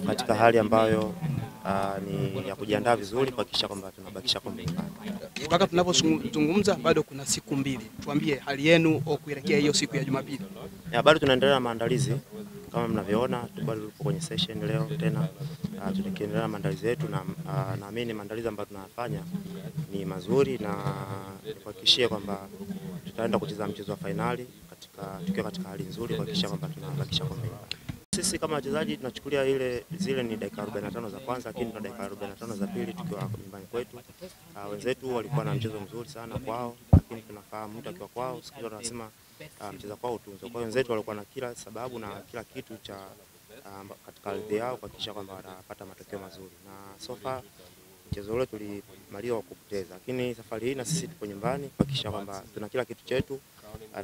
katika hali ambayo ni ya kujiandaa vizuri kuhakikisha kwamba tunabakisha kombe nyumbani. Mpaka tunapozungumza bado kuna siku mbili. Tuambie hali yenu kuelekea hiyo siku ya Jumapili. Bado tunaendelea na maandalizi kama mnavyoona, bado tupo kwenye session leo tena, tunaendelea na maandalizi yetu na naamini maandalizi ambayo tunayafanya ni mazuri na kuhakikishia kwamba tutaenda kucheza mchezo wa finali tukiwa katika hali nzuri kuhakikisha kwamba tunabakisha kombe. Sisi kama wachezaji tunachukulia zile ni dakika 45 za kwanza, lakini tuna dakika 45 za pili tukiwa nyumbani kwetu. Wenzetu walikuwa na mchezo mzuri sana kwao, lakini tunafahamu mtu akiwa kwao siku zote tunasema mchezo kwao utunzo. Kwa hiyo wenzetu walikuwa na kila sababu na kila kitu cha katika ardhi yao kuhakikisha kwamba wanapata matokeo mazuri. Na so far mchezo ule tulimaliza kupoteza, lakini safari hii na sisi tupo nyumbani kuhakikisha kwamba tuna kila kitu chetu,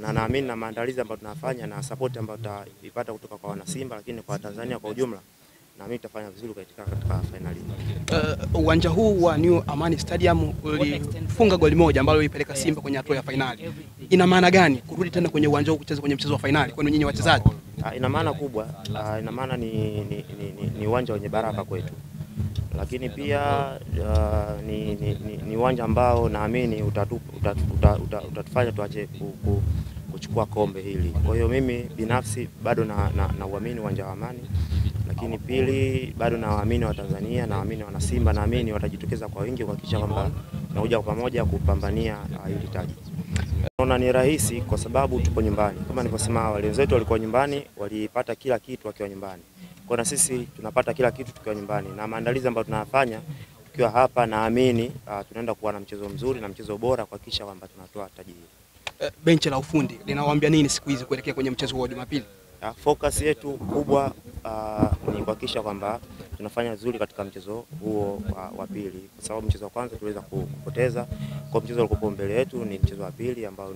na naamini na maandalizi ambayo tunafanya na support ambayo tutaipata kutoka kwa wana Simba, lakini kwa Tanzania kwa ujumla naamini tutafanya vizuri katika finali. Uwanja huu wa New Amani Stadium ulifunga goli moja ambalo lilipeleka Simba kwenye hatua ya finali. Ina maana gani kurudi tena kwenye uwanja huu kucheza kwenye mchezo wa finali kwenu nyinyi wachezaji? Ina maana kubwa, ina maana ni uwanja wenye baraka kwetu. Lakini pia ni uwanja ambao naamini utatufanya tuache kuchukua kombe hili. Kwa hiyo mimi binafsi bado na uamini uwanja wa Amani, lakini pili bado naamini wa Tanzania, naamini wana Simba, naamini watajitokeza kwa wingi kuhakikisha kwamba tunakuja kwa pamoja kupambania hili taji. Naona ni rahisi kwa sababu tupo nyumbani. Kama nilivyosema awali, wenzetu walikuwa nyumbani, walipata kila kitu wakiwa nyumbani. Kwa na sisi tunapata kila kitu tukiwa nyumbani, na maandalizi ambayo tunayafanya tukiwa hapa naamini tunaenda kuwa na mchezo mzuri na mchezo bora kuhakikisha kwamba tunatoa taji hili. Benchi la ufundi linawaambia nini siku hizi kuelekea kwenye mchezo wa Jumapili? Focus yetu kubwa ni kuhakikisha kwamba tunafanya vizuri katika mchezo huo wa pili, kwa sababu mchezo wa kwanza tuliweza kupoteza. Kwa mchezo uliokuwa mbele yetu ni mchezo wa pili ambao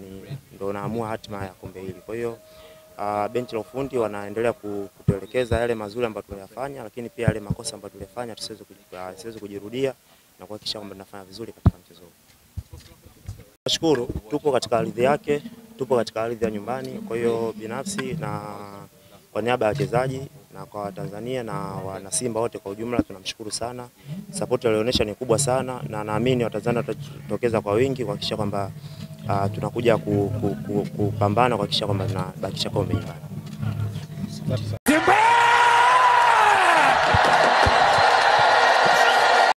ndio unaamua hatima ya kombe hili. Kwa hiyo benchi la ufundi wanaendelea kutuelekeza yale mazuri ambayo tunayafanya, lakini pia yale makosa ambayo tulifanya tusiweze kujirudia na kuhakikisha kwamba tunafanya vizuri katika mchezo huu. Nashukuru tupo katika ardhi yake, tupo katika ardhi ya nyumbani. Kwa hiyo binafsi na kwa niaba ya wachezaji na kwa Tanzania na wana Simba wote kwa ujumla tunamshukuru sana. Support alionyesha ni kubwa sana, na naamini Watanzania watajitokeza kwa wingi kuhakikisha kwamba tunakuja kupambana kuhakikisha kwamba tunabakisha kombe nyumbani.